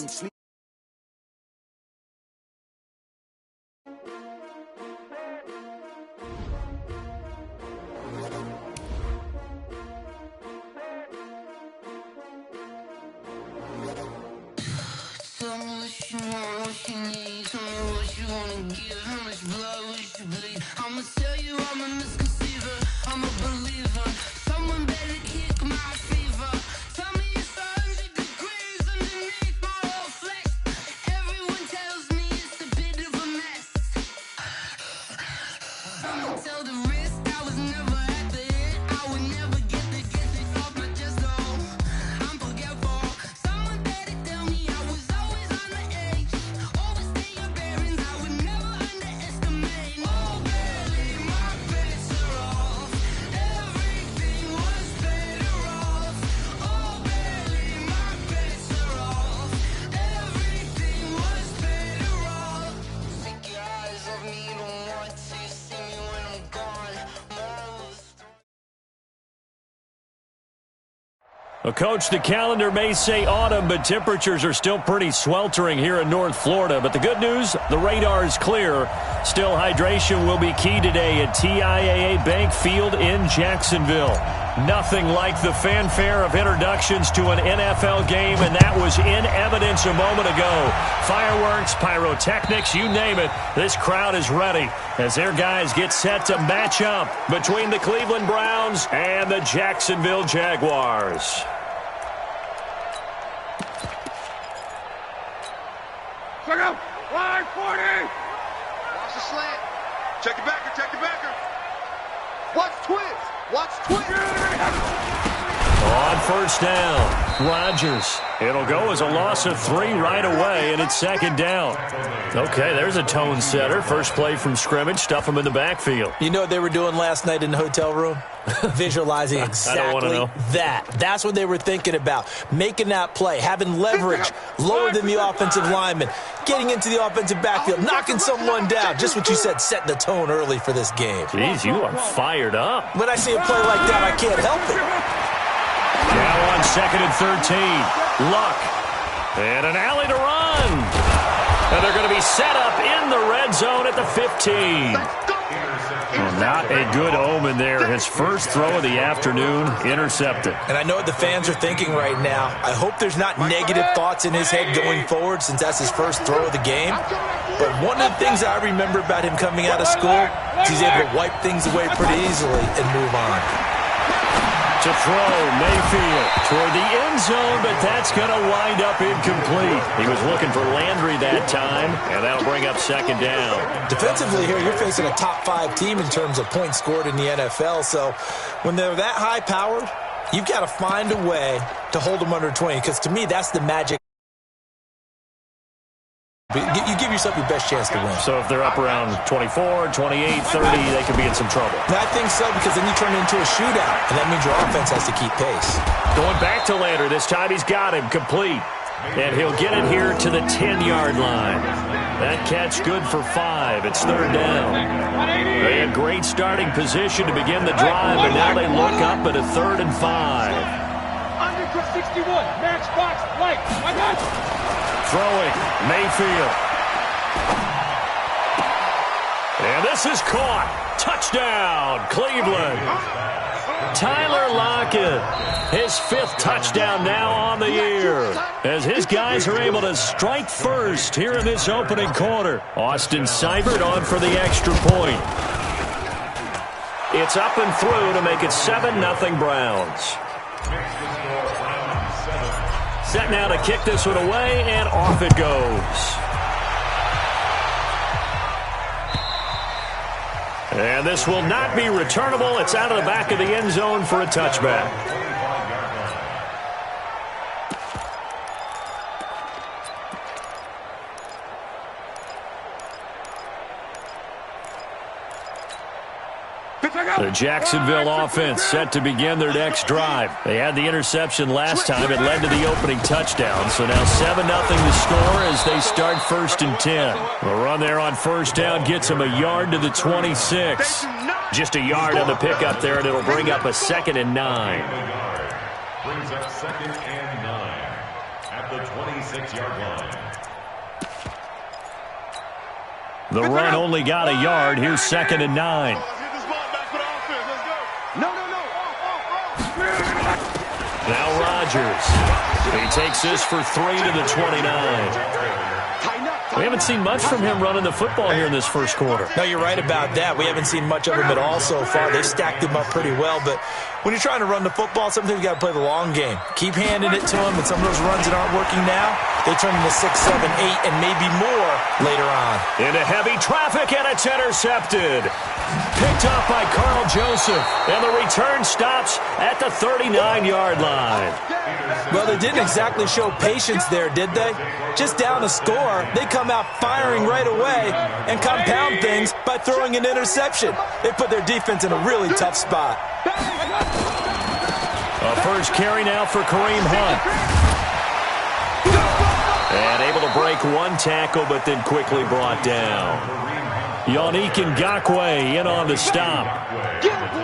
Tell me what you want, what you need. Tell me what you wanna give. How much blood would you bleed? I'ma tell you I'm a misconceiver. I'm a believer. Someone better kick my fever. Tell me it's 100 degrees underneath my whole flesh. Everyone tells me it's a bit of a mess. Someone tell the risk I was never at the end. I would never get it off my chest. Oh, I'm forgetful. Someone better tell me I was always on the edge. Overstay your bearings, I would never underestimate. Oh, barely, my bets are off. Everything was better off. Oh, barely, my bets are off. Everything was better off. Take your eyes off me, you don't want to see me when I'm gone. Moral of the story. Well, Coach, the calendar may say autumn, but temperatures are still pretty sweltering here in North Florida. But the good news, the radar is clear. Still, hydration will be key today at TIAA Bank Field in Jacksonville. Nothing like the fanfare of introductions to an NFL game, and that was in evidence a moment ago. Fireworks, pyrotechnics, you name it. This crowd is ready as their guys get set to match up between the Cleveland Browns and the Jacksonville Jaguars. Check out! Line 40! Watch the slant. Check the backer, check the backer. Watch twist. Watch twist. On first down, Rodgers. It'll go as a loss of 3 right away, and it's second down. Okay, there's a tone setter. First play from scrimmage, stuff him in the backfield. You know what they were doing last night in the hotel room? Visualizing exactly that. That's what they were thinking about. Making that play, having leverage lower than the offensive lineman, getting into the offensive backfield, knocking someone down. Just what you said, set the tone early for this game. Jeez, you are fired up. When I see a play like that, I can't help it. Now on second and 13. Luck. And an alley to run. And they're going to be set up in the red zone at the 15. Well, not a good omen there. His first throw of the afternoon intercepted. And I know what the fans are thinking right now. I hope there's not negative thoughts in his head going forward since that's his first throw of the game. But one of the things I remember about him coming out of school is he's able to wipe things away pretty easily and move on. To throw, Mayfield toward the end zone, but that's going to wind up incomplete. He was looking for Landry that time, and that'll bring up second down. Defensively here, you're facing a top-5 team in terms of points scored in the NFL, so when they're that high-powered, you've got to find a way to hold them under 20, because to me, that's the magic. You give yourself your best chance to win. So if they're up around 24, 28, 30, they could be in some trouble. I think so, because then you turn it into a shootout, and that means your offense has to keep pace. Going back to Landry. This time he's got him complete. And he'll get it here to the 10-yard line. That catch good for 5. It's third down. They had great starting position to begin the drive, but now they look up at a 3rd and 5. Under 61, max box, right. I got you. Throwing, Mayfield. And this is caught. Touchdown, Cleveland. Tyler Lockett, his 5th touchdown now on the year, as his guys are able to strike first here in this opening quarter. Austin Seibert on for the extra point. It's up and through to make it 7-0 Browns. Set now to kick this one away, and off it goes. And this will not be returnable. It's out of the back of the end zone for a touchback. The Jacksonville offense set to begin their next drive. They had the interception last time. It led to the opening touchdown. So now 7-0 the score as they start 1st and 10. The run there on first down gets them a yard to the 26. Just a yard on the pickup there, and it'll bring up a 2nd and 9. Brings up 2nd and 9 at the 26-yard line. The run only got a yard. Here's 2nd and 9. Now Rodgers. He takes this for 3 to the 29. We haven't seen much from him running the football here in this first quarter. No, you're right about that. We haven't seen much of him at all so far. They've stacked him up pretty well, but when you're trying to run the football, sometimes you got to play the long game. Keep handing it to him, and some of those runs that aren't working now, they turn into 6, 7, 8, and maybe more later on. Into heavy traffic, and it's intercepted. Picked off by Carl Joseph, and the return stops at the 39-yard line. Well, they didn't exactly show patience there, did they? Just down a score, they come out firing right away and compound things by throwing an interception. They put their defense in a really tough spot. A first carry now for Kareem Hunt. And able to break one tackle, but then quickly brought down. Yannick Ngakoue in on the stop.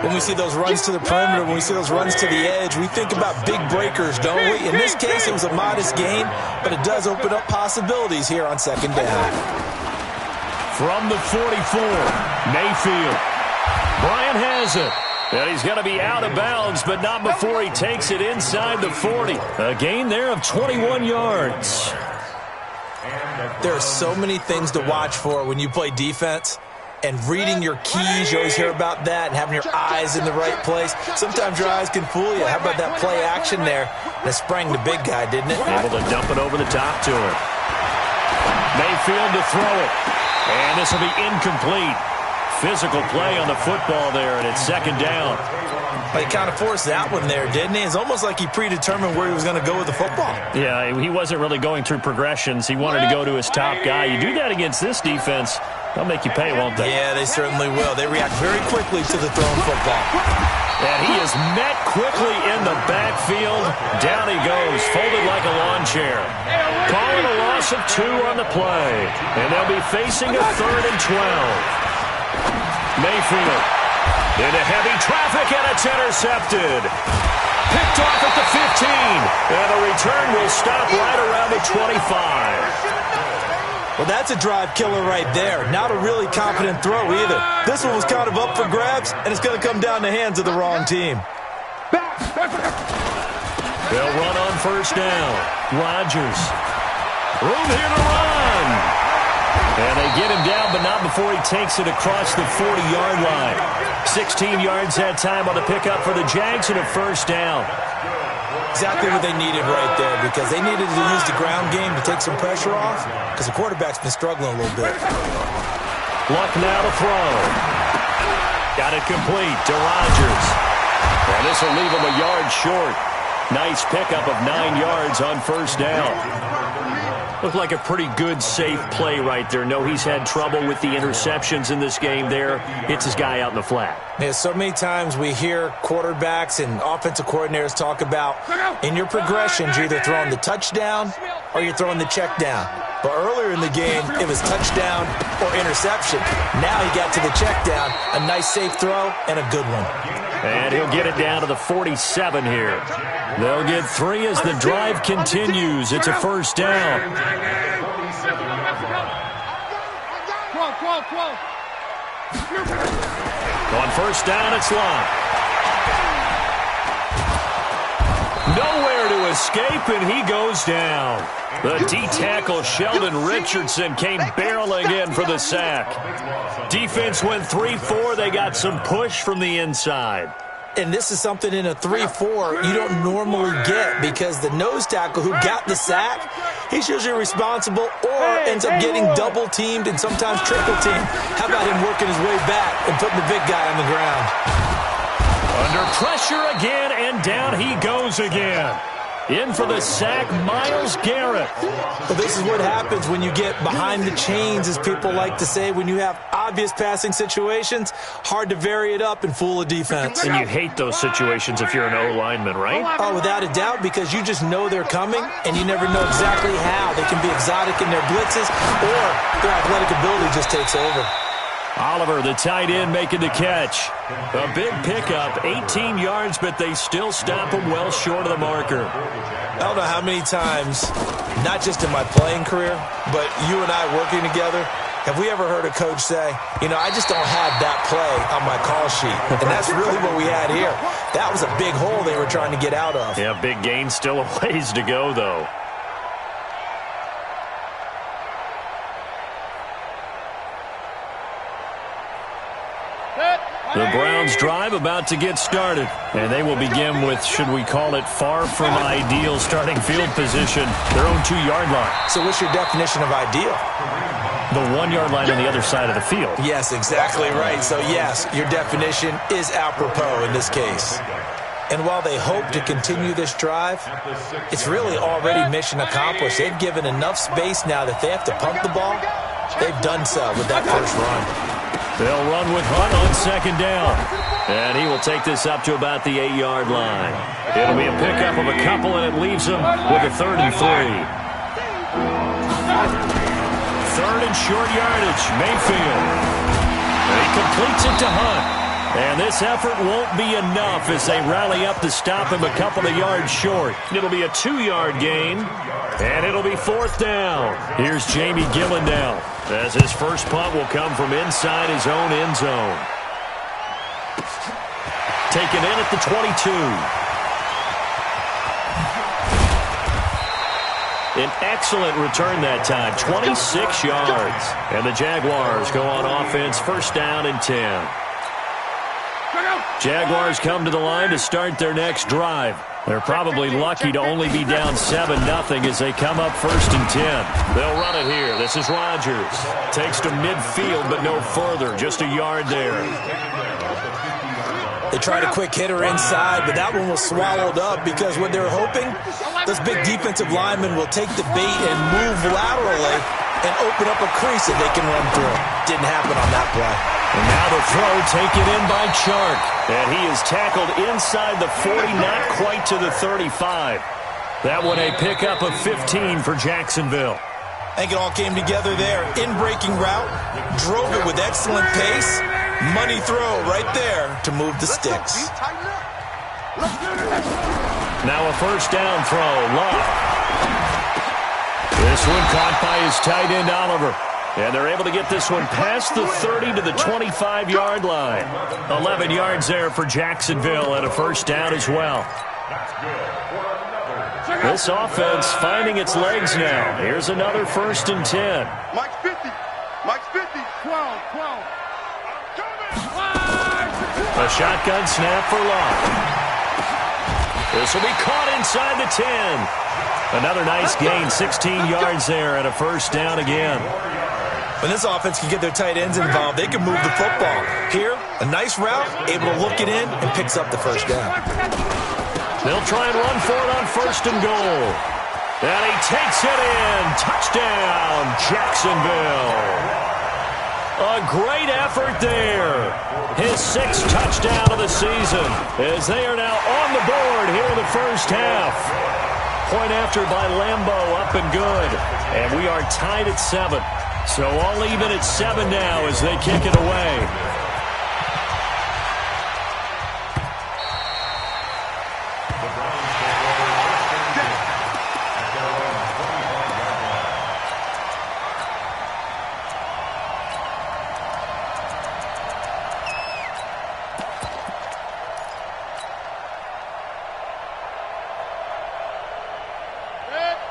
When we see those runs to the perimeter, when we see those runs to the edge, we think about big breakers, don't we? In this case, it was a modest gain, but it does open up possibilities here on 2nd down. From the 44, Mayfield. Bryant has it. And he's going to be out of bounds, but not before he takes it inside the 40. A gain there of 21 yards. There are so many things to watch for when you play defense. And reading your keys, you always hear about that, and having your eyes in the right place. Sometimes your eyes can fool you. How about that play action there? And it sprang the big guy, didn't it? Able to dump it over the top to him. Mayfield to throw it. And this will be incomplete. Physical play on the football there, and it's 2nd down. But he kind of forced that one there, didn't he? It's almost like he predetermined where he was going to go with the football. Yeah, he wasn't really going through progressions. He wanted to go to his top guy. You do that against this defense, they'll make you pay, won't they? Yeah, they certainly will. They react very quickly to the thrown football. And he is met quickly in the backfield. Down he goes, folded like a lawn chair. Calling a loss of 2 on the play. And they'll be facing a 3rd and 12. Mayfield into heavy traffic, and it's intercepted. Picked off at the 15. And the return will stop right around the 25. Well, that's a drive killer right there. Not a really confident throw either. This one was kind of up for grabs, and it's going to come down the hands of the wrong team. They'll run on 1st down. Rodgers. Room here to run. And they get him down, but not before he takes it across the 40-yard line. 16 yards that time on the pickup for the Jags and a 1st down. Exactly what they needed right there, because they needed to use the ground game to take some pressure off, because the quarterback's been struggling a little bit. Luck now to throw. Got it complete to Rodgers. And this will leave him a yard short. Nice pickup of 9 yards on 1st down. Looked like a pretty good, safe play right there. No, he's had trouble with the interceptions in this game there. Hits his guy out in the flat. Yeah, so many times we hear quarterbacks and offensive coordinators talk about in your progressions, you're either throwing the touchdown or you're throwing the check down. But earlier in the game, it was touchdown or interception. Now he got to the check down, a nice safe throw, and a good one. And he'll get it down to the 47 here. They'll get 3 as the drive continues. It's a 1st down. On 1st down, it's Long. Nowhere to escape, and he goes down. The D-tackle Sheldon Richardson came barreling in for the sack. Defense went 3-4. They got some push from the inside. And this is something in a 3-4 you don't normally get, because the nose tackle who got the sack, he's usually responsible or ends up getting double-teamed and sometimes triple-teamed. How about him working his way back and putting the big guy on the ground? Under pressure again, and down he goes again. In for the sack, Myles Garrett. Well, this is what happens when you get behind the chains, as people like to say. When you have obvious passing situations, hard to vary it up and fool a defense. And you hate those situations if you're an O-lineman, right? Oh, without a doubt, because you just know they're coming, and you never know exactly how. They can be exotic in their blitzes, or their athletic ability just takes over. Oliver, the tight end, making the catch. A big pickup, 18 yards, but they still stop him well short of the marker. I don't know how many times not just in my playing career, but you and I working together, have we ever heard a coach say, I just don't have that play on my call sheet? And that's really what we had here. That was a big hole they were trying to get out of. Yeah, big gain, still a ways to go, though. The Browns drive about to get started, and they will begin with, should we call it, far from ideal starting field position, their own 2-yard line. So what's your definition of ideal? The 1-yard line on the other side of the field. Yes, exactly right. So yes, your definition is apropos in this case. And while they hope to continue this drive, it's really already mission accomplished. They've given enough space now that they have to pump the ball. They've done so with that first run. They'll run with Hunt on second down. And he will take this up to about the 8-yard line. It'll be a pickup of a couple, and it leaves them with a 3rd and 3. 3rd and short yardage, Mayfield. And he completes it to Hunt. And this effort won't be enough as they rally up to stop him a couple of yards short. It'll be a 2-yard gain, and it'll be 4th down. Here's Jamie Gillen now, as his first punt will come from inside his own end zone. Taken in at the 22. An excellent return that time, 26 yards. And the Jaguars go on offense, 1st down and 10. Jaguars come to the line to start their next drive. They're probably lucky to only be down 7-0 as they come up 1st and 10. They'll run it here. This is Rodgers. Takes to midfield, but no further. Just a yard there. They tried a quick hitter inside, but that one was swallowed up because what they were hoping, those big defensive linemen will take the bait and move laterally and open up a crease that they can run through. Didn't happen on that play. And now the throw taken in by Chark. And he is tackled inside the 40, not quite to the 35. That one a pickup of 15 for Jacksonville. I think it all came together there. In-breaking route, drove it with excellent pace. Money throw right there to move the sticks. Now a 1st down throw, Love. This one caught by his tight end, Oliver. And they're able to get this one past the 30 to the 25-yard line. 11 yards there for Jacksonville and a 1st down as well. This offense finding its legs now. Here's another 1st and 10. Mike's 50. Mike's 50. 12. A shotgun snap for Love. This will be caught inside the 10. Another nice gain, 16 yards there and a 1st down again. When this offense can get their tight ends involved, they can move the football. Here, a nice route, able to look it in, and picks up the 1st down. They'll try and run for it on 1st and goal. And he takes it in. Touchdown, Jacksonville. A great effort there. His 6th touchdown of the season as they are now on the board here in the 1st half. Point after by Lambeau, up and good. And we are tied at 7. So all even at 7 now as they kick it away.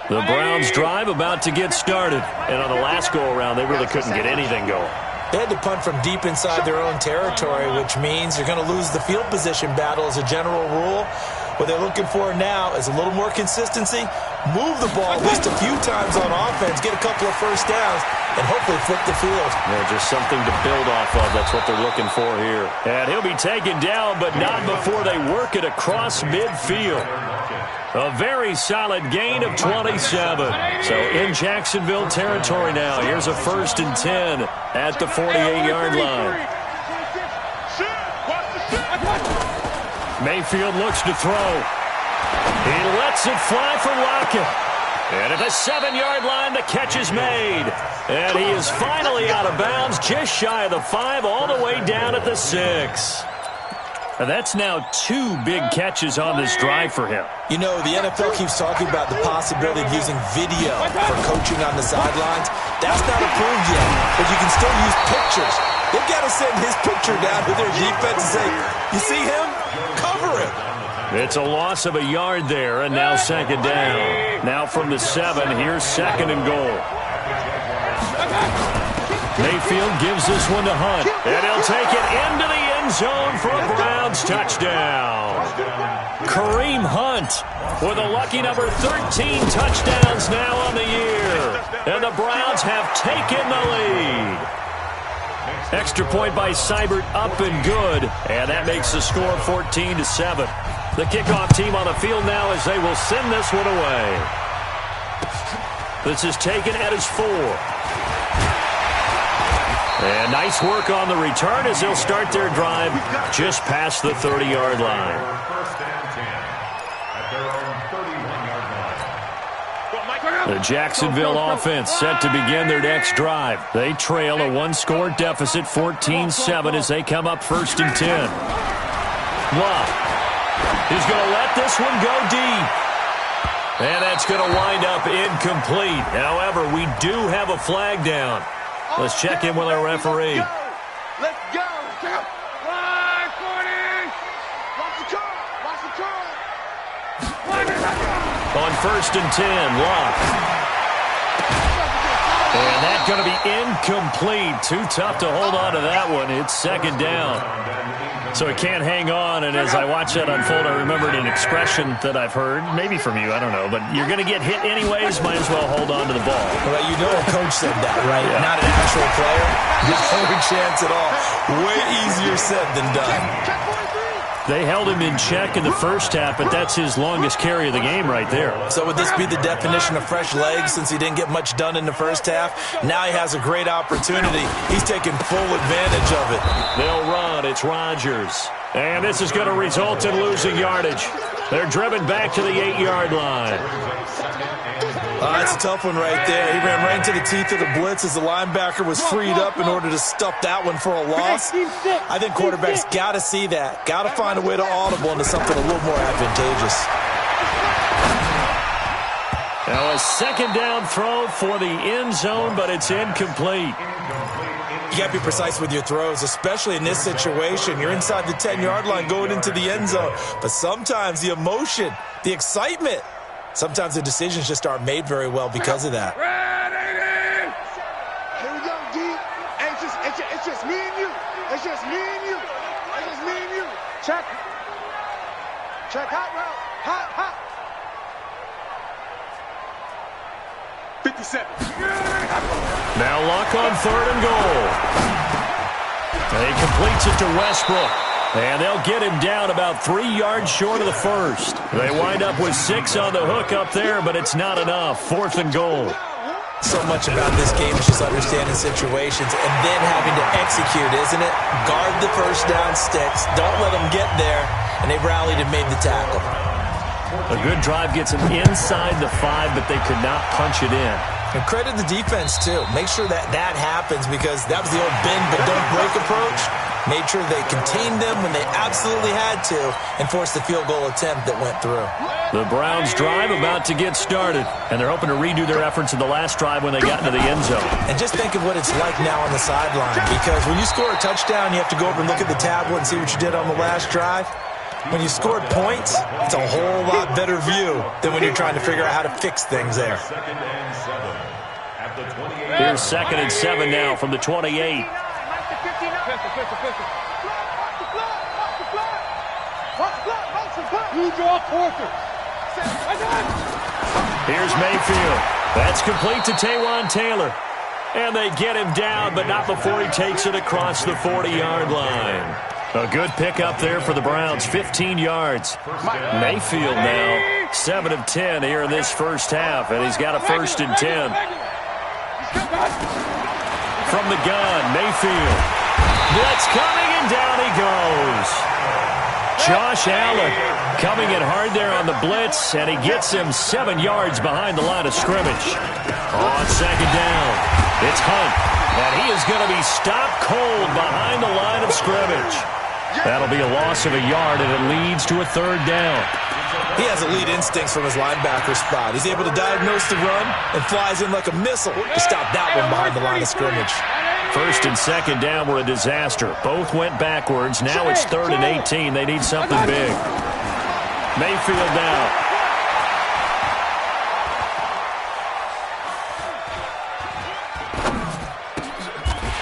The Browns drive about to get started. And on the last go-around, they really couldn't get anything going. They had to punt from deep inside their own territory, which means you're going to lose the field position battle as a general rule. What they're looking for now is a little more consistency, move the ball at least a few times on offense, get a couple of 1st downs, and hopefully flip the field. Yeah, just something to build off of. That's what they're looking for here. And he'll be taken down, but not before they work it across midfield. A very solid gain of 27. So in Jacksonville territory now. Here's a 1st and 10 at the 48-yard line. Mayfield looks to throw. He lets it fly for Lockett. And at the 7-yard line, the catch is made. And he is finally out of bounds, just shy of the 5, all the way down at the 6. That's now 2 big catches on this drive for him. You know, the NFL keeps talking about the possibility of using video for coaching on the sidelines. That's not approved yet, but you can still use pictures. They've got to send his picture down to their defense and say, you see him? Cover him. It's a loss of a yard there, and now second down. Now from the 7, here's second and goal. Mayfield gives this one to Hunt, and he'll take it into the end zone for a Browns touchdown. Kareem Hunt with a lucky number 13 touchdowns now on the year, and the Browns have taken the lead. Extra point by Seibert up and good, and that makes the score 14-7. The kickoff team on the field now as they will send this one away. This is taken at his 4. And nice work on the return as they'll start their drive just past the 30-yard line. The Jacksonville offense set to begin their next drive. They trail a 1-score deficit, 14-7, as they come up 1st and 10. Love. He's going to let this one go deep. And that's going to wind up incomplete. However, we do have a flag down. Let's check in with our referee. Let's go. Line 40. Watch the car. Watch the car. On 1st and 10, Love. And that's going to be incomplete. Too tough to hold on to that one. It's second down. So it can't hang on, and as I watch that unfold, I remembered an expression that I've heard, maybe from you, I don't know, but you're going to get hit anyways, might as well hold on to the ball. Well, you know a coach said that, right? Yeah. Not an actual player. No chance at all. Way easier said than done. They held him in check in the first half, but that's his longest carry of the game right there. So would this be the definition of fresh legs since he didn't get much done in the first half? Now he has a great opportunity. He's taking full advantage of it. They'll run. It's Rodgers. And this is going to result in losing yardage. They're driven back to the 8-yard line. That's a tough one right there. He ran right into the teeth of the blitz as the linebacker was freed up in order to stuff that one for a loss. I think quarterbacks got to see that. Got to find a way to audible into something a little more advantageous. Now a second down throw for the end zone, but it's incomplete. You got to be precise with your throws, especially in this situation. You're inside the 10-yard line going into the end zone. But sometimes the emotion, the excitement, sometimes the decisions just aren't made very well because of that. Here we go, D. It's just me and you. It's just me and you. It's just me and you. Check. Check hot route. Hot. 57. Now Luck on 3rd and goal. He completes it to Westbrook. And they'll get him down about 3 yards short of the first. They wind up with 6 on the hook up there, but it's not enough. 4th and goal. So much about this game is just understanding situations and then having to execute, isn't it? Guard the first down sticks. Don't let them get there. And they rallied and made the tackle. A good drive gets them inside the 5, but they could not punch it in. And credit the defense, too. Make sure that happens because that was the old bend but don't break approach. Made sure they contained them when they absolutely had to and forced the field goal attempt that went through. The Browns drive about to get started, and they're hoping to redo their efforts in the last drive when they got into the end zone. And just think of what it's like now on the sideline because when you score a touchdown, you have to go over and look at the tablet and see what you did on the last drive. When you scored points, it's a whole lot better view than when you're trying to figure out how to fix things there. Here's 2nd and 7 now from the 28. Here's Mayfield. That's complete to Taywan Taylor. And they get him down, but not before he takes it across the 40-yard line. A good pickup there for the Browns, 15 yards. Mayfield now, 7 of 10 here in this first half, and he's got a 1st and 10. From the gun, Mayfield. Blitz coming, and down he goes. Josh Allen coming in hard there on the blitz, and he gets him 7 yards behind the line of scrimmage. On second down, it's Hunt, and he is going to be stopped cold behind the line of scrimmage. That'll be a loss of a yard, and it leads to a third down. He has elite instincts from his linebacker spot. He's able to diagnose the run and flies in like a missile to stop that one behind the line of scrimmage. First and second down were a disaster. Both went backwards. Now it's 3rd and 18. They need something big. Mayfield now.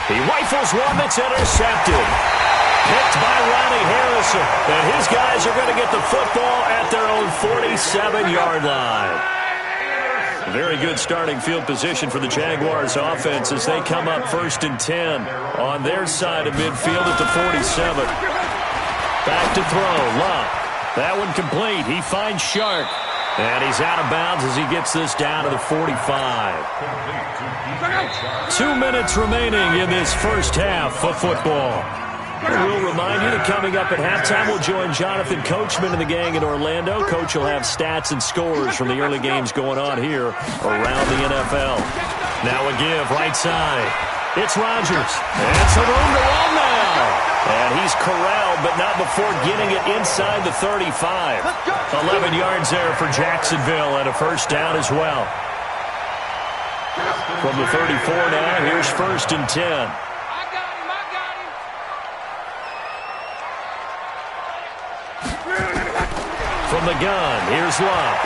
He rifles one that's intercepted. Picked by Ronnie Harrison. And his guys are going to get the football at their own 47-yard line. Very good starting field position for the Jaguars offense as they come up 1st and 10 on their side of midfield at the 47. Back to throw. Love. That one complete. He finds Shark. And he's out of bounds as he gets this down to the 45. 2 minutes remaining in this first half of football. We'll remind you that coming up at halftime, we'll join Jonathan Coachman and the gang in Orlando. Coach will have stats and scores from the early games going on here around the NFL. Now a give, right side. It's Rodgers. And some room to run now. And he's corralled, but not before getting it inside the 35. 11 yards there for Jacksonville and a first down as well. From the 34 now, here's 1st and 10. From the gun, here's Love.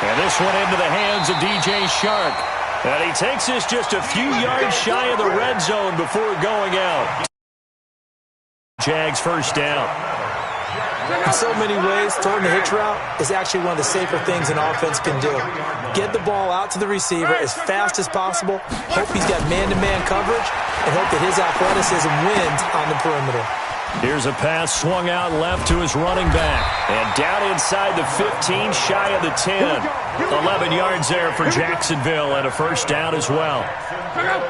And this one into the hands of DJ Shark. And he takes this just a few yards shy of the red zone before going out. Jags first down. In so many ways, throwing the hitch route is actually one of the safer things an offense can do. Get the ball out to the receiver as fast as possible, hope he's got man-to-man coverage, and hope that his athleticism wins on the perimeter. Here's a pass swung out left to his running back. And down inside the 15, shy of the 10. 11 yards there for Jacksonville and a first down as well. First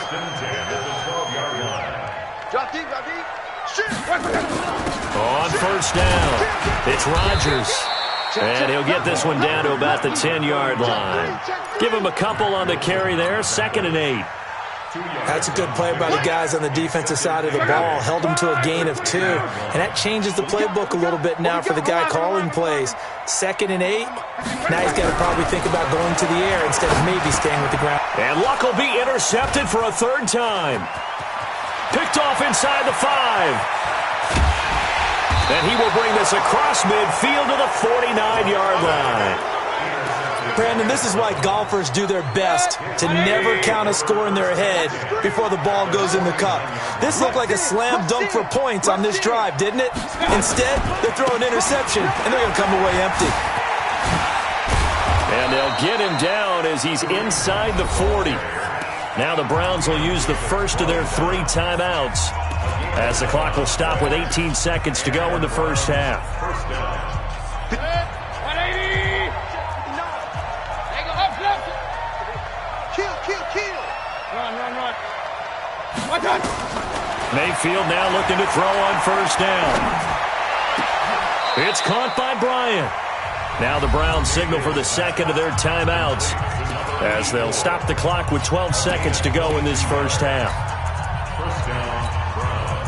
and 10 at the 12-yard line. Drop deep, drop deep. Shoot. On first down, it's Rodgers. And he'll get this one down to about the 10-yard line. Give him a couple on the carry there. 2nd and 8. That's a good play by the guys on the defensive side of the ball. Held him to a gain of 2. And that changes the playbook a little bit now for the guy calling plays. 2nd and 8. Now he's got to probably think about going to the air instead of maybe staying with the ground. And Luck will be intercepted for a 3rd time. Picked off inside the 5. And he will bring this across midfield to the 49-yard line. Brandon, this is why golfers do their best to never count a score in their head before the ball goes in the cup. This looked like a slam dunk for points on this drive, didn't it? Instead, they throw an interception, and they're going to come away empty. And they'll get him down as he's inside the 40. Now the Browns will use the first of their 3 timeouts as the clock will stop with 18 seconds to go in the first half. Mayfield now looking to throw on first down. It's caught by Bryant. Now the Browns signal for the second of their timeouts as they'll stop the clock with 12 seconds to go in this first half. First down, Browns.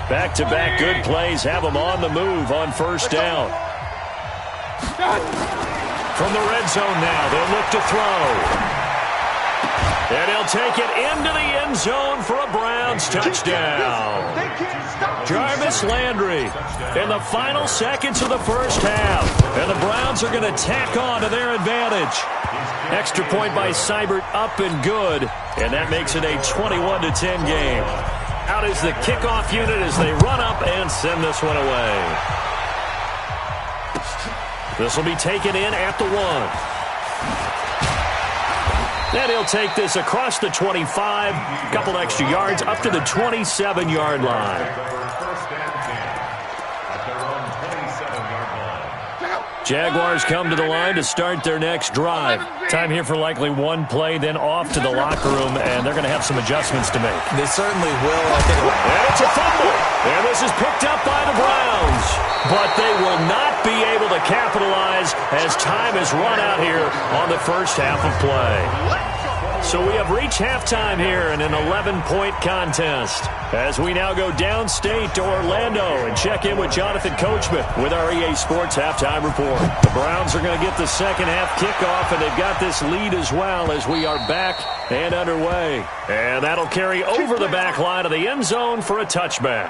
Back-to-back good plays have them on the move on first down. From the red zone now, they'll look to throw. And he'll take it into the end zone for a Browns touchdown. Jarvis Landry in the final seconds of the first half. And the Browns are going to tack on to their advantage. Extra point by Seibert up and good. And that makes it a 21-10 game. Out is the kickoff unit as they run up and send this one away. This will be taken in at the 1. Then he'll take this across the 25, couple extra yards up to the 27-yard line. Jaguars come to the line to start their next drive. Time here for likely one play, then off to the locker room, and they're going to have some adjustments to make. They certainly will. I think. And it's a fumble. And this is picked up by the Browns. But they will not won't be able to capitalize as time has run out here on the first half of play. So we have reached halftime here in an 11-point contest as we now go downstate to Orlando and check in with Jonathan Coachman with our EA Sports Halftime Report. The Browns are going to get the second half kickoff, and they've got this lead as well as we are back and underway. And that'll carry over the back line of the end zone for a touchback.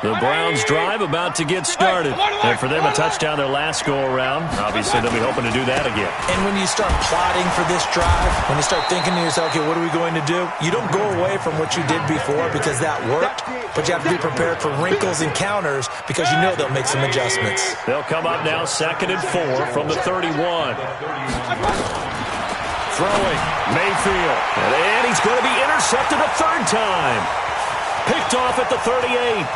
The Browns drive about to get started. And for them, a touchdown their last go-around. Obviously, they'll be hoping to do that again. And when you start plotting for this drive, when you start thinking to yourself, okay, what are we going to do? You don't go away from what you did before because that worked, but you have to be prepared for wrinkles and counters because you know they'll make some adjustments. They'll come up now 2nd and 4 from the 31. Throwing, Mayfield. And he's going to be intercepted a third time. Picked off at the 38.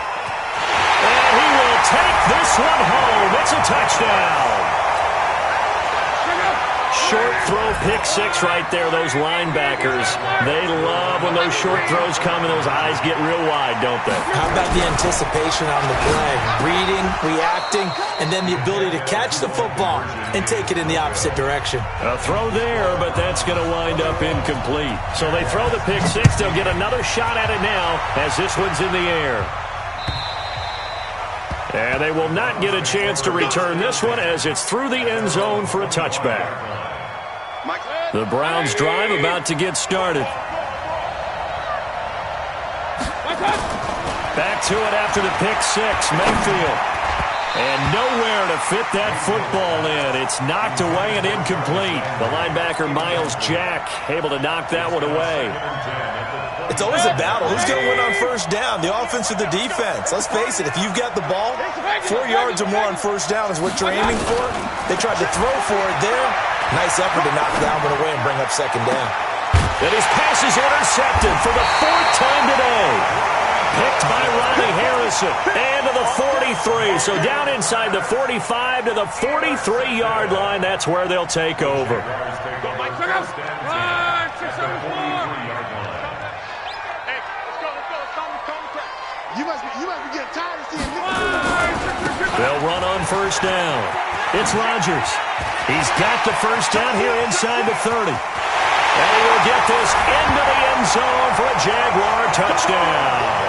And he will take this one home. It's a touchdown. Short throw, pick six right there. Those linebackers, they love when those short throws come and those eyes get real wide, don't they? How about the anticipation on the play? Reading, reacting, and then the ability to catch the football and take it in the opposite direction. A throw there, but that's going to wind up incomplete. So they throw the pick six. They'll get another shot at it now as this one's in the air. And they will not get a chance to return this one as it's through the end zone for a touchback. The Browns drive about to get started. Back to it after the pick six, Mayfield. And nowhere to fit that football in. It's knocked away and incomplete. The linebacker, Miles Jack, able to knock that one away. It's always a battle. Who's going to win on first down, the offense or the defense? Let's face it, if you've got the ball, 4 yards or more on first down is what you're aiming for. They tried to throw for it there. Nice effort to knock that one away and bring up second down. And his pass is intercepted for the 4th time today. Picked by Ronnie Harrison. And to the 43. So down inside the 45 to the 43-yard line. That's where they'll take over. You must be getting tired of seeing this. They'll run on first down. It's Rodgers. He's got the first down here inside the 30. And he will get this into the end zone for a Jaguar touchdown.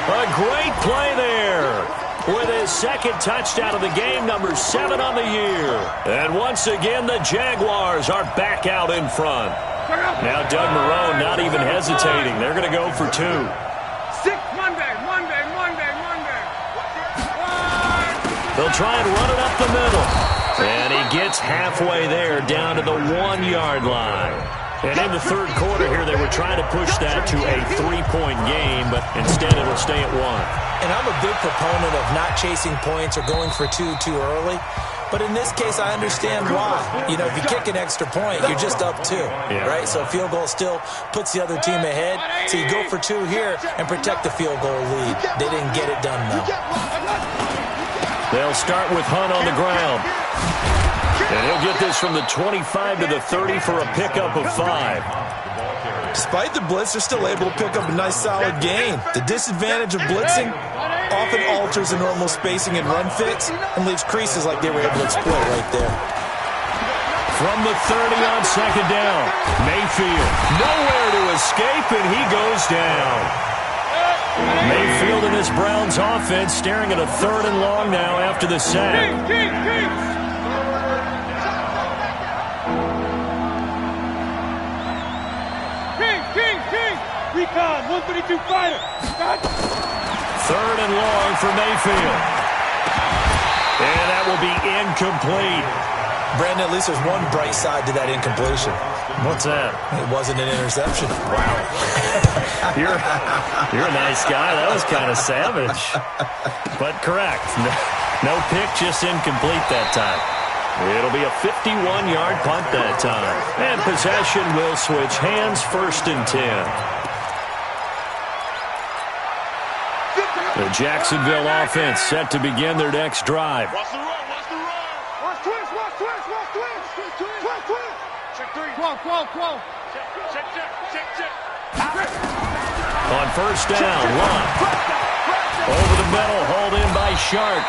A great play there with his second touchdown of the game, number 7 on the year. And once again, the Jaguars are back out in front. Now Doug Marrone not even hesitating. They're going to go for 2. They'll try and run it up the middle. And he gets halfway there down to the 1-yard line. And in the third quarter here, they were trying to push that to a 3-point game, but instead it'll stay at 1. And I'm a big proponent of not chasing points or going for 2 too early. But in this case, I understand why. You know, if you kick an extra point, you're just up 2, right? So a field goal still puts the other team ahead. So you go for 2 here and protect the field goal lead. They didn't get it done, though. They'll start with Hunt on the ground. And he'll get this from the 25 to the 30 for a pickup of 5. Despite the blitz, they're still able to pick up a nice solid gain. The disadvantage of blitzing often alters the normal spacing and run fits and leaves creases like they were able to exploit right there. From the 30 on second down, Mayfield nowhere to escape, and he goes down. Mayfield and this Browns offense staring at a 3rd and long now after the sack. Recon, 132 fighter. 3rd and long for Mayfield. And that will be incomplete. Brandon, at least there's one bright side to that incompletion. What's that? It wasn't an interception. Wow. You're a nice guy. That was kind of savage. But correct. No pick, just incomplete that time. It'll be a 51-yard punt that time. And possession will switch hands, 1st and 10. The Jacksonville offense set to begin their next drive. Watch the run, watch the run. Watch twist, watch twist, watch twist. Twist, twist. Check 3. Quo. Check. On first down, Lund. Over the middle, hauled in by Shark.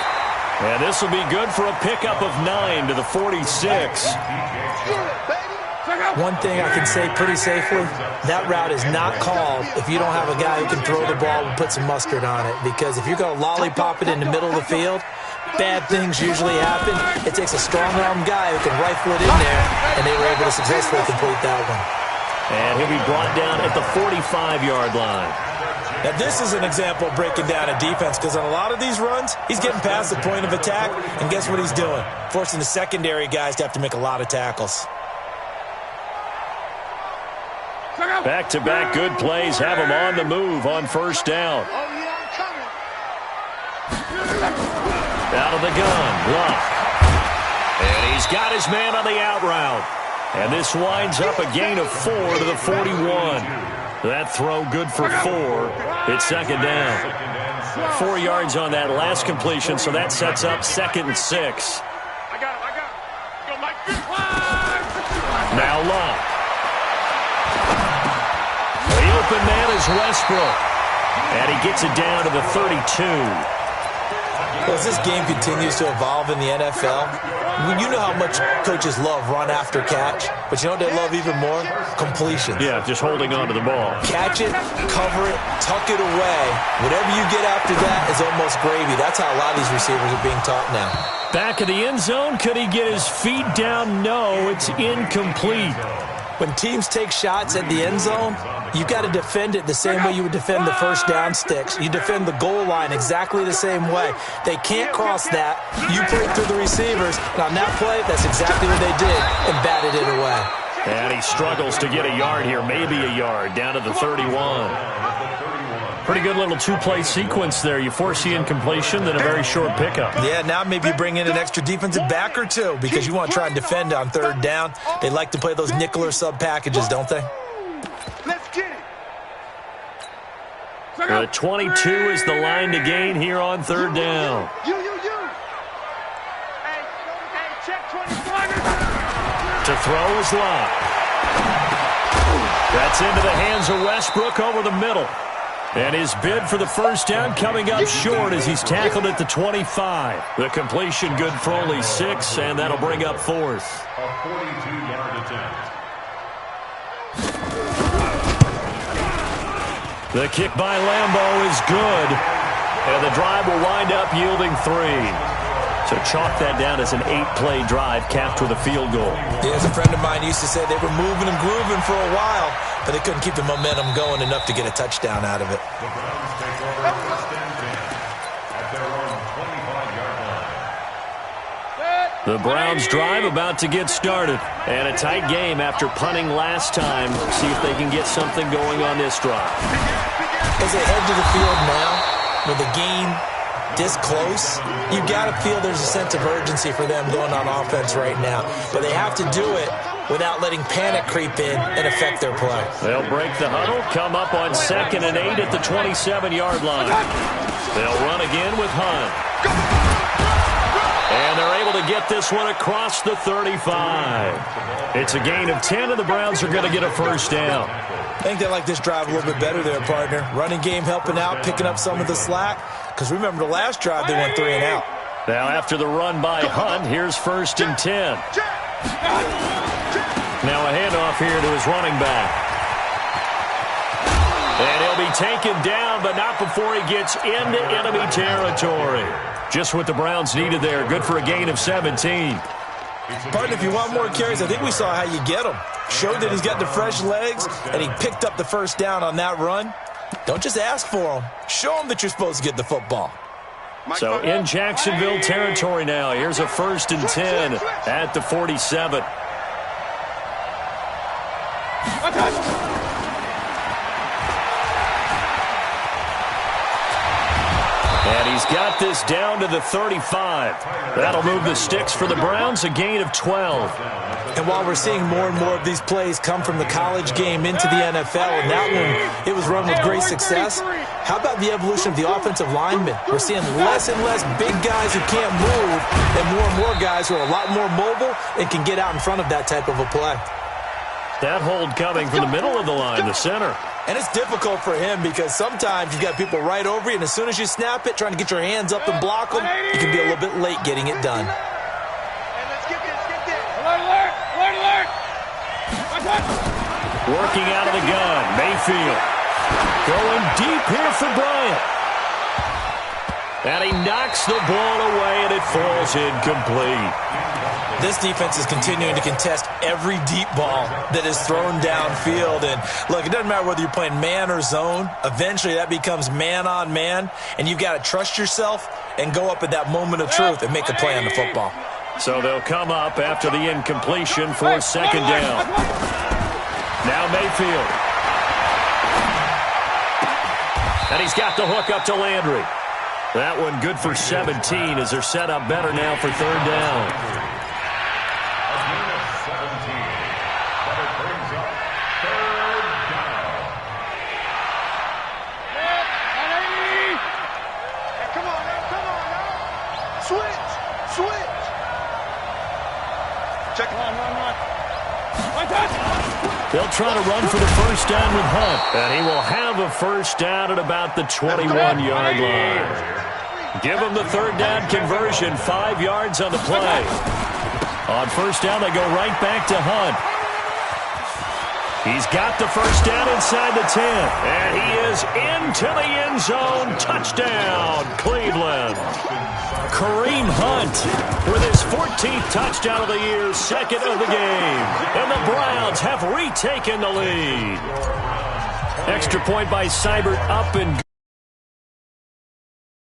And this will be good for a pickup of 9 to the 46. One thing I can say pretty safely, that route is not called if you don't have a guy who can throw the ball and put some mustard on it. Because if you're going to lollipop it in the middle of the field, bad things usually happen. It takes a strong-arm guy who can rifle it in there, and they were able to successfully complete that one. And he'll be brought down at the 45-yard line. Now, this is an example of breaking down a defense, because on a lot of these runs, he's getting past the point of attack, and guess what he's doing? Forcing the secondary guys to have to make a lot of tackles. Back-to-back good plays have him on the move on first down. Out of the gun, Luck. And he's got his man on the out route. And this winds up a gain of 4 to the 41. That throw good for 4. It's second down. 4 yards on that last completion, so that sets up 2nd and 6. Now Luck. The open man is Westbrook. And he gets it down to the 32. Well, as this game continues to evolve in the NFL, you know how much coaches love run after catch, but you know what they love even more? Completions. Yeah, just holding on to the ball. Catch it, cover it, tuck it away. Whatever you get after that is almost gravy. That's how a lot of these receivers are being taught now. Back of the end zone, could he get his feet down? No, it's incomplete. When teams take shots at the end zone, you got to defend it the same way you would defend the first down sticks. You defend the goal line exactly the same way. They can't cross that. You break through the receivers. And on that play, that's exactly what they did and batted it away. And he struggles to get a yard here, maybe a yard, down to the 31. Pretty good little two-play sequence there. You force the incompletion, then a very short pickup. Yeah, now maybe you bring in an extra defensive back or two because you want to try and defend on third down. They like to play those nickel or sub packages, don't they? Let's get it. The 22 is the line to gain here on third down. You. Hey, check 21. To throw is Locke. That's into the hands of Westbrook over the middle. And his bid for the first down coming up short as he's tackled at the 25. The completion good for only 6, and that'll bring up 4th. A 42-yard attempt. The kick by Lambeau is good, and the drive will wind up yielding 3. So chalk that down as an 8-play drive capped with a field goal. Yeah, as a friend of mine used to say, they were moving and grooving for a while, but they couldn't keep the momentum going enough to get a touchdown out of it. The Browns take over first and 10 at their own 25-yard line. The Browns drive about to get started. And a tight game after punting last time. See if they can get something going on this drive. As they head to the field now, with the game this close, you got to feel there's a sense of urgency for them going on offense right now. But they have to do it without letting panic creep in and affect their play. They'll break the huddle, come up on 2nd and 8 at the 27-yard line. They'll run again with Hunt. And they're able to get this one across the 35. It's a gain of 10, and the Browns are going to get a first down. I think they like this drive a little bit better there, partner. Running game helping out, picking up some of the slack. Because remember, the last drive, they went 3 and out. Now, after the run by Hunt, here's 1st and 10. Now a handoff here to his running back. And he'll be taken down, but not before he gets into enemy territory. Just what the Browns needed there. Good for a gain of 17. Partner, if you want more carries, I think we saw how you get them. Showed that he's got the fresh legs, and he picked up the first down on that run. Don't just ask for them. Show them that you're supposed to get the football. So in Jacksonville territory now. Here's a 1st and 10 at the 47. And he's got this down to the 35. That'll move the sticks for the Browns, a gain of 12. And while we're seeing more and more of these plays come from the college game into the NFL, and that one, it was run with great success, how about the evolution of the offensive linemen? We're seeing less and less big guys who can't move and more guys who are a lot more mobile and can get out in front of that type of a play. That hold coming from the middle of the line, the center. And it's difficult for him because sometimes you've got people right over you, and as soon as you snap it, trying to get your hands up and block them, you can be a little bit late getting it done. Working out of the gun, Mayfield. Going deep here for Bryant. And he knocks the ball away, and it falls incomplete. This defense is continuing to contest every deep ball that is thrown downfield. And, look, it doesn't matter whether you're playing man or zone. Eventually, that becomes man-on-man, and you've got to trust yourself and go up at that moment of truth and make a play on the football. So they'll come up after the incompletion for second down. Now Mayfield. And he's got the hook up to Landry. That one good for 17 as they're set up better now for third down. They'll try to run for the first down with Hunt. And he will have a first down at about the 21-yard line. Give him the third down conversion, 5 yards on the play. On first down, they go right back to Hunt. He's got the first down inside the 10. And he is into the end zone. Touchdown, Cleveland. Kareem Hunt with his 14th touchdown of the year, second of the game. And the Browns have retaken the lead. Extra point by Seibert up and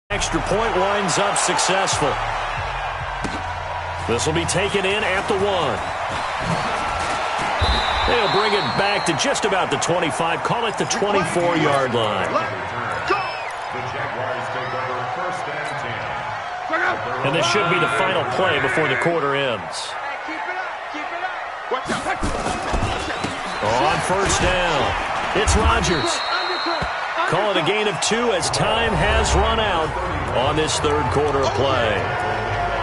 extra point winds up successful. This will be taken in at the 1. They'll bring it back to just about the 25. Call it the 24-yard line. And this should be the final play before the quarter ends. On first down, it's Rodgers. Call it a gain of 2 as time has run out on this third quarter of play.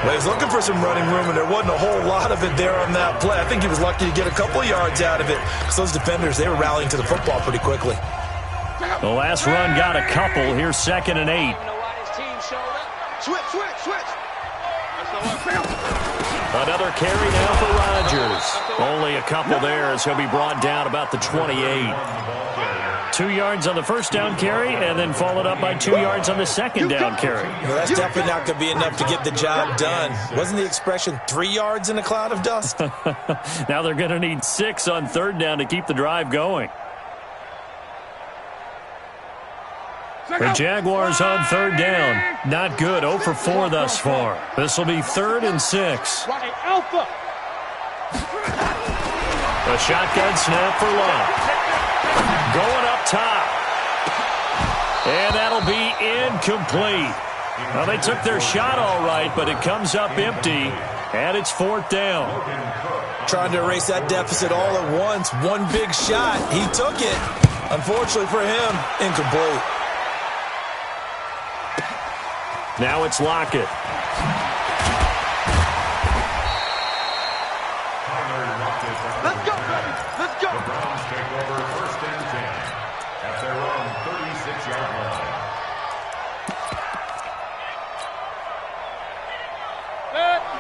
Well, he was looking for some running room, and there wasn't a whole lot of it there on that play. I think he was lucky to get a couple yards out of it because those defenders, they were rallying to the football pretty quickly. The last run got a couple. Here's 2nd and 8. Switch. Another carry now for Rodgers. Only a couple there as he'll be brought down about the 28. 2 yards on the first down carry and then followed up by 2 yards on the second down carry. Well, that's definitely not going to be enough to get the job done. Wasn't the expression 3 yards in a cloud of dust? Now they're going to need 6 on third down to keep the drive going. The Jaguars on third down. Not good. 0 for 4 thus far. This will be 3rd and 6. A shotgun snap for Love. Going up top. And that'll be incomplete. Well, they took their shot all right, but it comes up empty, and it's 4th down. Trying to erase that deficit all at once. One big shot. He took it. Unfortunately for him, incomplete. Now it's Lockett. Let's go, baby. Let's go. The Browns take over 1st and 10 at their own 36-yard line.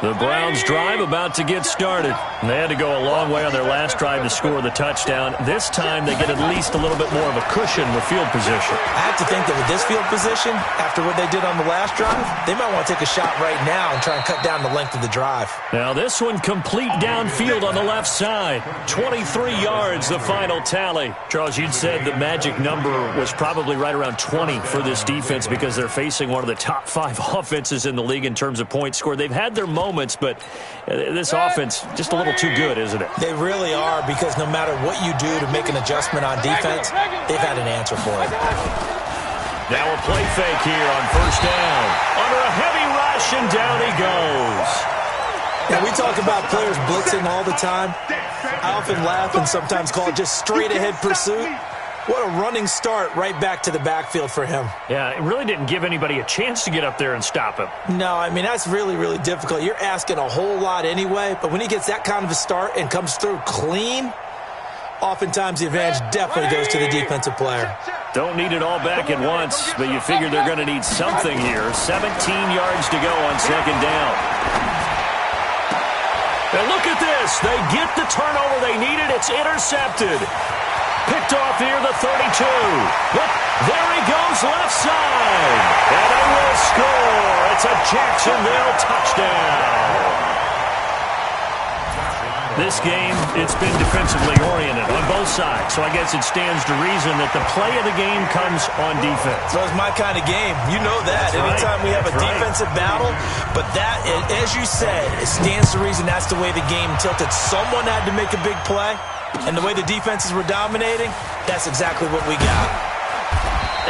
The Browns drive about to get started. They had to go a long way on their last drive to score the touchdown. This time they get at least a little bit more of a cushion with field position. I have to think that with this field position, after what they did on the last drive, they might want to take a shot right now and try and cut down the length of the drive. Now this one complete downfield on the left side. 23 yards, the final tally. Charles, you'd said the magic number was probably right around 20 for this defense because they're facing one of the top 5 offenses in the league in terms of points scored. They've had their moments, but this offense just a little too good, isn't it? They really are, because no matter what you do to make an adjustment on defense, they've had an answer for it. Now a play fake here on first down. Under a heavy rush, and down he goes. Now, we talk about players blitzing all the time. I often laugh and sometimes call it just straight-ahead pursuit. What a running start right back to the backfield for him. Yeah, it really didn't give anybody a chance to get up there and stop him. No, I mean, that's really, really difficult. You're asking a whole lot anyway, but when he gets that kind of a start and comes through clean, oftentimes the advantage definitely goes to the defensive player. Don't need it all back at once, but you figure they're going to need something here. 17 yards to go on second down. And look at this. They get the turnover they needed. It's intercepted. Picked off near the 32. Look, there he goes left side. And they will score. It's a Jacksonville touchdown. This game, it's been defensively oriented on both sides, so I guess it stands to reason that the play of the game comes on defense. So it's my kind of game. You know that. Anytime we have a defensive battle, but that, as you said, it stands to reason that's the way the game tilted. Someone had to make a big play, and the way the defenses were dominating, that's exactly what we got.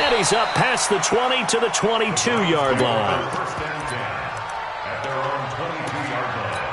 And he's up past the 20 to the 22-yard line. First and 10 at their own 22-yard line.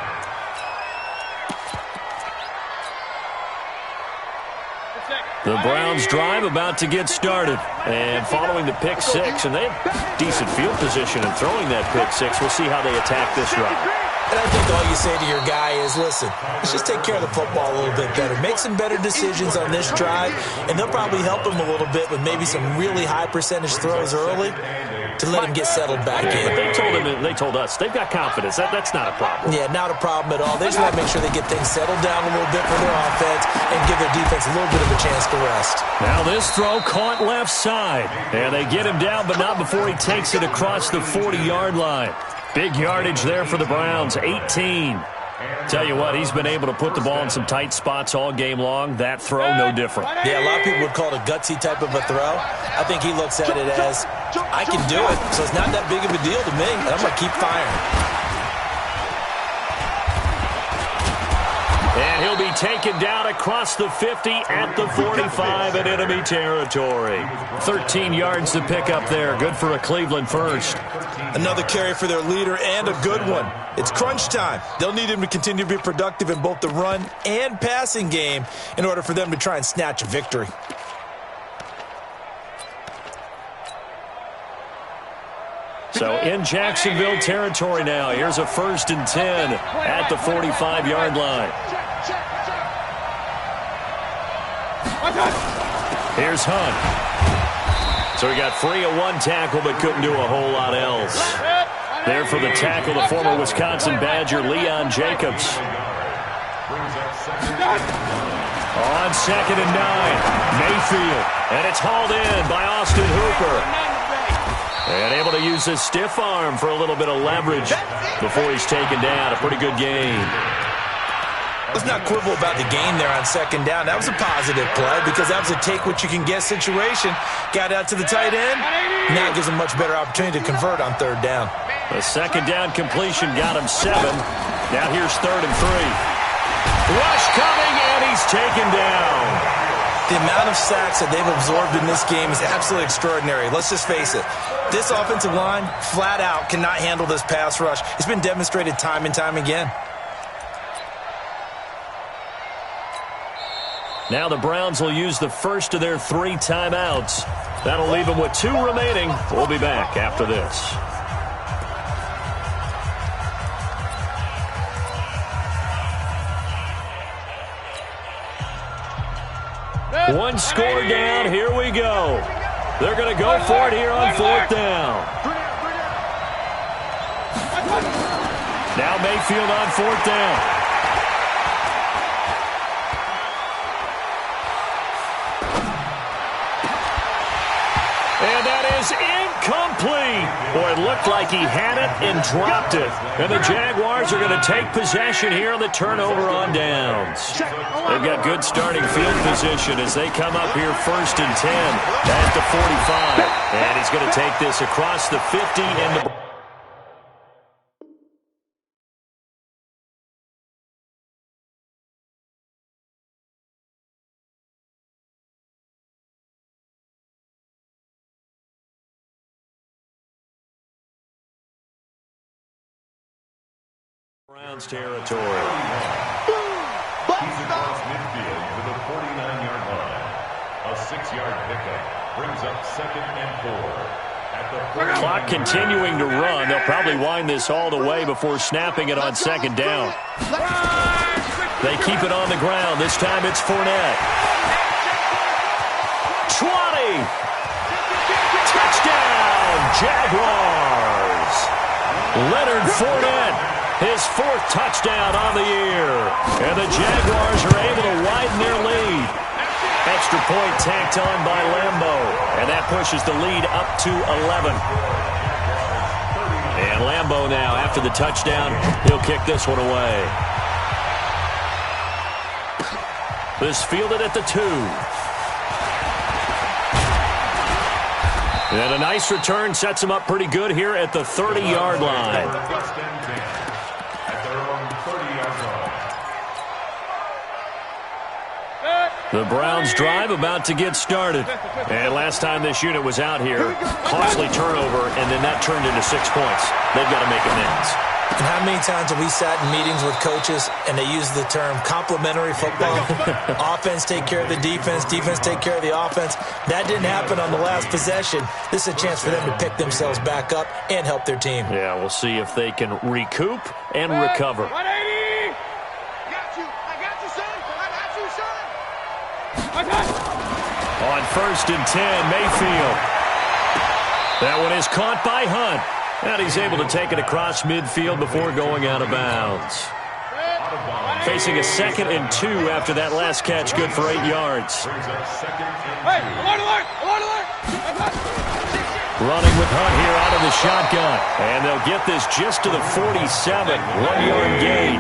The Browns drive about to get started. And following the pick six, and they have decent field position in throwing that pick six. We'll see how they attack this drive. And I think all you say to your guy is, listen, let's just take care of the football a little bit better. Make some better decisions on this drive, and they'll probably help him a little bit with maybe some really high percentage throws early to let him get settled back in. But they told us they've got confidence. That's not a problem. Yeah, not a problem at all. They just want to make sure they get things settled down a little bit for their offense and give their defense a little bit of a chance to rest. Now this throw caught left side. And they get him down, but not before he takes it across the 40-yard line. Big yardage there for the Browns, 18. Tell you what, he's been able to put the ball in some tight spots all game long. That throw, no different. Yeah, a lot of people would call it a gutsy type of a throw. I think he looks at it as, I can do it, so it's not that big of a deal to me, and I'm going to keep firing. And he'll be taken down across the 50 at the 45 in enemy territory. 13 yards to pick up there. Good for a Cleveland first. Another carry for their leader and a good one. It's crunch time. They'll need him to continue to be productive in both the run and passing game in order for them to try and snatch a victory. So in Jacksonville territory now. Here's a 1st and 10 at the 45-yard line. Here's Hunt. So he got free of one tackle but couldn't do a whole lot else. There for the tackle, the former Wisconsin Badger, Leon Jacobs. On 2nd and 9, Mayfield. And it's hauled in by Austin Hooper. And able to use his stiff arm for a little bit of leverage before he's taken down. A pretty good gain. Let's not quibble about the gain there on 2nd down. That was a positive play because that was a take-what-you-can-get situation. Got out to the tight end. Now it gives him a much better opportunity to convert on 3rd down. The 2nd down completion got him 7. Now here's 3rd and 3. Rush coming, and he's taken down. The amount of sacks that they've absorbed in this game is absolutely extraordinary. Let's just face it. This offensive line, flat out, cannot handle this pass rush. It's been demonstrated time and time again. Now the Browns will use the first of their 3 timeouts. That'll leave them with 2 remaining. We'll be back after this. One score down. Here we go. They're going to go for it here on 4th down. Now Mayfield on 4th down. And that is incomplete. Boy, it looked like he had it and dropped it. And the Jaguars are going to take possession here on the turnover on downs. They've got good starting field position as they come up here 1st and 10 at the 45. And he's going to take this across the 50 into Browns territory. He's across midfield to the 49-yard line. A 6-yard pickup brings up 2nd and 4. Clock continuing to run. They'll probably wind this all the way before snapping it on 2nd down. They keep it on the ground. This time it's Fournette. 20. Touchdown, Jaguars. Leonard Fournette, his 4th touchdown on the year. And the Jaguars are able to widen their lead. Extra point tacked on by Lambo. And that pushes the lead up to 11. And Lambo now, after the touchdown, he'll kick this one away. This fielded at the 2. And a nice return sets him up pretty good here at the 30-yard line. The Browns drive about to get started. And last time this unit was out here, costly turnover, and then that turned into 6 points. They've got to make amends. And how many times have we sat in meetings with coaches and they use the term complementary football? Offense take care of the defense, defense take care of the offense. That didn't happen on the last possession. This is a chance for them to pick themselves back up and help their team. Yeah, we'll see if they can recoup and recover. 180! On 1st and 10, Mayfield. That one is caught by Hunt. And he's able to take it across midfield before going out of bounds. Facing a 2nd and 2 after that last catch, good for 8 yards. Hey, alert, alert, alert, alert! Running with Hunt here out of the shotgun. And they'll get this just to the 47, 1-yard gain.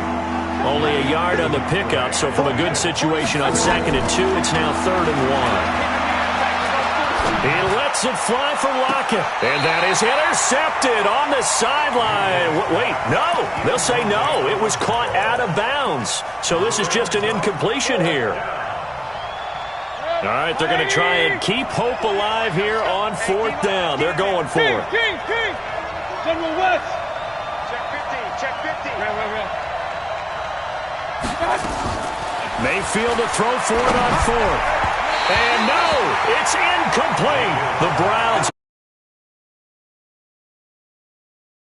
Only a yard on the pickup, so from a good situation on 2nd and 2, it's now 3rd and 1. He lets it fly for Lockett. And that is intercepted on the sideline. Wait, no. They'll say no. It was caught out of bounds. So this is just an incompletion here. All right, they're going to try and keep hope alive here on 4th down. They're going for it. King! General West! Check 50. Mayfield to throw for it on 4th. And no, it's incomplete. The Browns